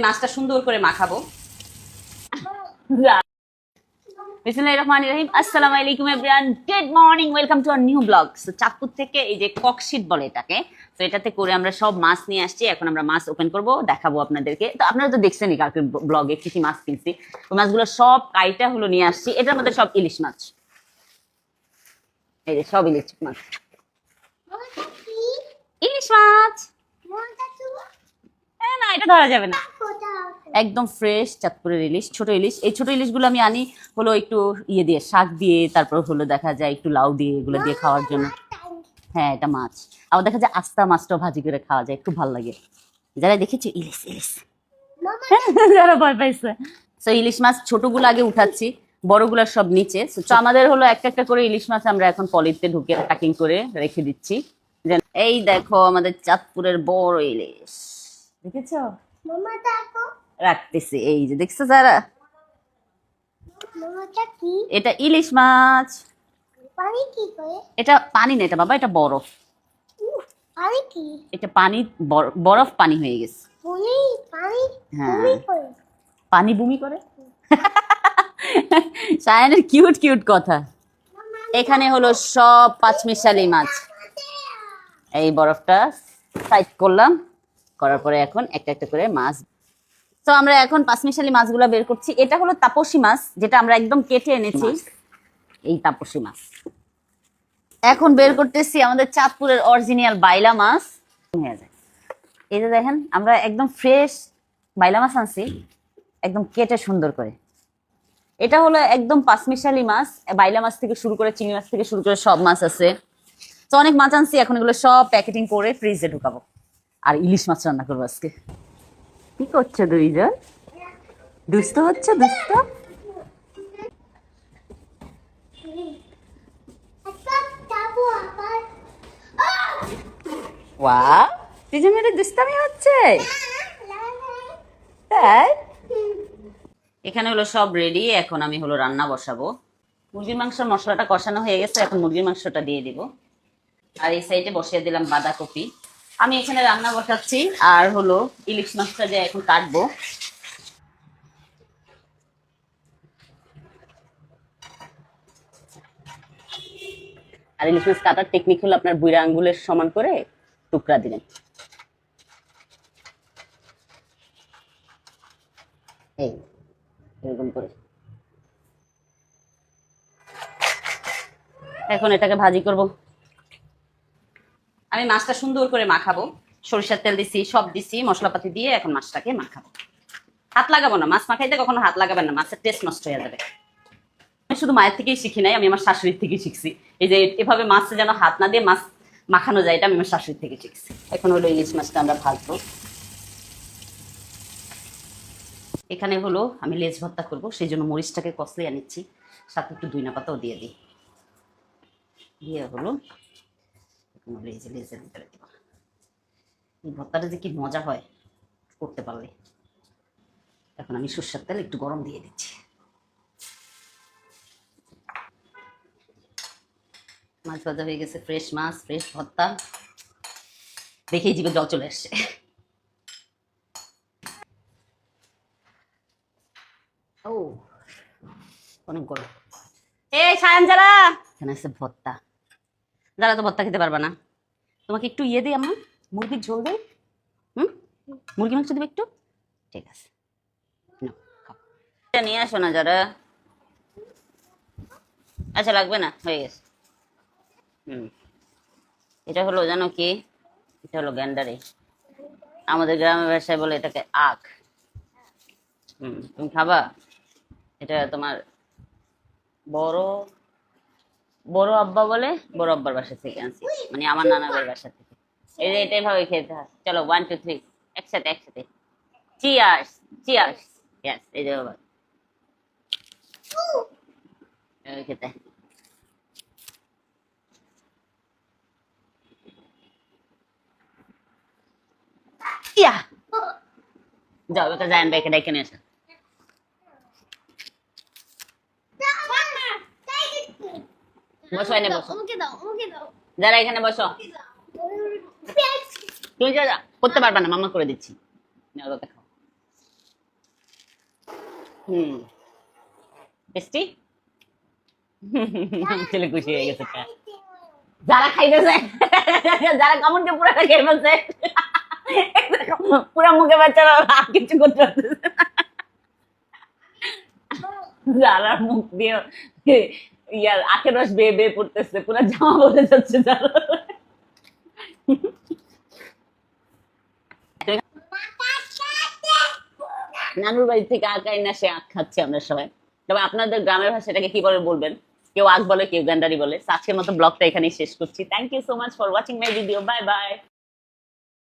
মাছটা সুন্দর করে মাখাবো। বিসমিল্লাহিররহমানিররহিম। আসসালামু আলাইকুম everyone, good morning, welcome to our new blog. So Chandpur থেকে এই যে ককশিট বলে এটাকে, তো এটাতে করে আমরা সব মাছ নিয়ে আসছি। এখন আমরা মাছ ওপেন করব, দেখাবো আপনাদেরকে। তো আপনারা তো দেখছেনই কালকে ব্লগে কি কি মাছ কিনছি। ওই মাছগুলো সব কাইটা হলো নিয়ে আসছি। এটার মধ্যে সব ইলিশ মাছ, এই যে সব ইলিশ মাছ, ইলিশ মাছ। না, এটা ধরা যাবে না, একদম ফ্রেশ চাঁদপুরের ইলিশ, ছোট ইলিশ। এই ছোট ইলিশগুলো আমি আনি হলো একটু ইয়ে দিয়ে, শাক দিয়ে, তারপর হলো দেখা যায় একটু লাউ দিয়ে, এগুলো দিয়ে খাওয়ার জন্য। হ্যাঁ, এটা মাছ। আবার দেখা যায় আস্তা মাছটাও ভাজি করে খাওয়া যায়, একটু ভালো লাগে। যারা দেখেছি ইলিশ ইলিশ যারা ভয় পাইছে। তো ইলিশ মাছ ছোটগুলো আগে উঠাচ্ছি, বড়গুলো সব নিচে। তো আমাদের হলো একটা একটা করে ইলিশ মাছ আমরা এখন পলিতে ঢুকে প্যাকিং করে রেখে দিচ্ছি। এই দেখো আমাদের চাঁদপুরের বড় ইলিশ, দেখেছ? রাখতেছি, এই যে দেখছো যারা, এটা ইলিশ মাছ। এটা পানি না, এটা বাবা, এটা বরফ। এটা পানি, বরফ পানি হয়ে গেছে। হ্যাঁ, পানি বমি করে। সায়ানের কিউট কিউট কথা। এখানে হলো সব পাঁচমিশালি মাছ। এই বরফটা সাইড করলাম, করার পরে এখন একটা একটা করে মাছ। তো আমরা এখন পাঁচমিশালি মাছগুলো বের করছি। এটা হলো তাপসী মাছ, যেটা আমরা একদম কেটে এনেছি। এই তাপসী মাছ এখন বের করতেছি, আমাদের চাঁদপুরের অরিজিনাল বাইলা মাছ। এই যে দেখেন, আমরা একদম ফ্রেশ বাইলা মাছ আনছি, একদম কেটে সুন্দর করে। এটা হলো একদম পাঁচমিশালি মাছ। বাইলা মাছ থেকে শুরু করে, চিংড়ি মাছ থেকে শুরু করে সব মাছ আছে। তো অনেক মাছ আনছি, এখন এগুলো সব প্যাকেটিং করে ফ্রিজে ঢুকাবো। আর ইলিশ মাছ রান্না করবো আজকে। কি করছো দুইজন? দুষ্ট হচ্ছে, দুষ্ট। ওয়াও, দুজনের দুষ্টামি হচ্ছে, তাই? এখানে হলো সব রেডি, এখন আমি হলো রান্না বসাবো। মুরগির মাংসের মশলাটা কষানো হয়ে গেছে, এখন মুরগির মাংসটা দিয়ে দিব। আর এই সাইডে বসিয়ে দিলাম বাঁধাকপি। আমি এখানে রান্না বসাচ্ছি, আর হলো ইলিশ মাছটা যে এখন কাটবো। আর ইলিশ মাছ কাটার টেকনিক হলো আপনার বুড়া আঙ্গুলের সমান করে টুকরা দিবেন, এই এরকম করে। এখন এটাকে ভাজি করব। আমি মাছটা সুন্দর করে মাখাবো, সরিষার তেল দিছি, সব দিছি, মশলাপাতি দিয়ে এখন মাছটাকে মাখাবো। হাত লাগাবো না, মাছ মাখাইতে কখনো হাত লাগাবেন না, মাছের টেস্ট নষ্ট হয়ে যাবে। আমি শুধু মায়ের থেকেই শিখি নাই, আমি আমার শাশুড়ির থেকেই শিখছি। এই যে এভাবে মাছ যেন হাত না দিয়ে মাছ মাখানো যায়, এটা আমি আমার শাশুড়ির থেকে শিখছি। এখন হলো ইলিশ মাছটা আমরা ভাজবো। এখানে হলো আমি লেজ ভর্তা করবো, সেই জন্য মরিচটাকে কষলিয়ে নিচ্ছি, সাথে একটু ধইনা পাতাও দিয়ে দিই। দিয়ে হলো লেজের ভিতরে দিব। এই ভর্তাটা যে কি মজা হয় করতে পারলে। এখন আমি সরষের তেল একটু গরম দিয়ে দিচ্ছি। মাছ ভাজা হয়ে গেছে, ফ্রেশ মাছ, ফ্রেশ ভর্তা, দেখেই জিভে জল চলে আসছে। ও, অনেক গরম। এই সায়ান, যারা এখানে আছে ভর্তা, যারা তো ভর্তা খেতে পারবা না, তোমাকে একটু ইয়ে দিই আমার, মুরগির ঝোল দেই। মুরগি মাংস দিবে একটু, ঠিক আছে, নিয়ে আসো না যারা। আচ্ছা, লাগবে না, হয়ে গেছে। এটা হলো জানো কি, এটা হলো গ্যান্ডারি, আমাদের গ্রামের ভাষায় বলে এটাকে আখ। তুমি খাবা? এটা তোমার বড় বড় আব্বা বলে, বড় আব্বার বাসা থেকে আনছি, মানে আমার নানাদের বাসা থেকে। এই যে এটাই ভাবে খেতে হয়। চলো 1 2 3 একসাথে একসাথে, চিয়ার্স চিয়ার্স। ইয়েস, এই যে বাবা খেতে। ইয়া, যাও একটা জায়ান ভাইকে ডেকে নিয়ে আসো। বসো, এনে বসো, যারা এখানে বসো। তুমি যা করতে পারবা না, মামা করে দিচ্ছি। দেখো হুম, টেস্টি। ছেলে খুশি হয়ে গেছে। যারা খাইতেছে, যারা কমনকে পুরো খেয়ে ফেলছে, পুরো মুখে বাচ্চারা আর কিছু করতে পারতেছে না। যারা মুখ দিয়ে ইয়ার আখের রস বেয়ে বেয়ে পড়তেছে, পুরো জামা বলে যাচ্ছে যারা। নানুর বাড়ি থেকে আখ আইনা সে আখ খাচ্ছে আমরা সবাই। তবে আপনাদের গ্রামের ভাষাটাকে কি বলে বলবেন? কেউ আখ বলে, কেউ গান্ডারি বলে। আজকের মতো ব্লগটা এখানেই শেষ করছি। Thank you so much for watching my video. Bye by.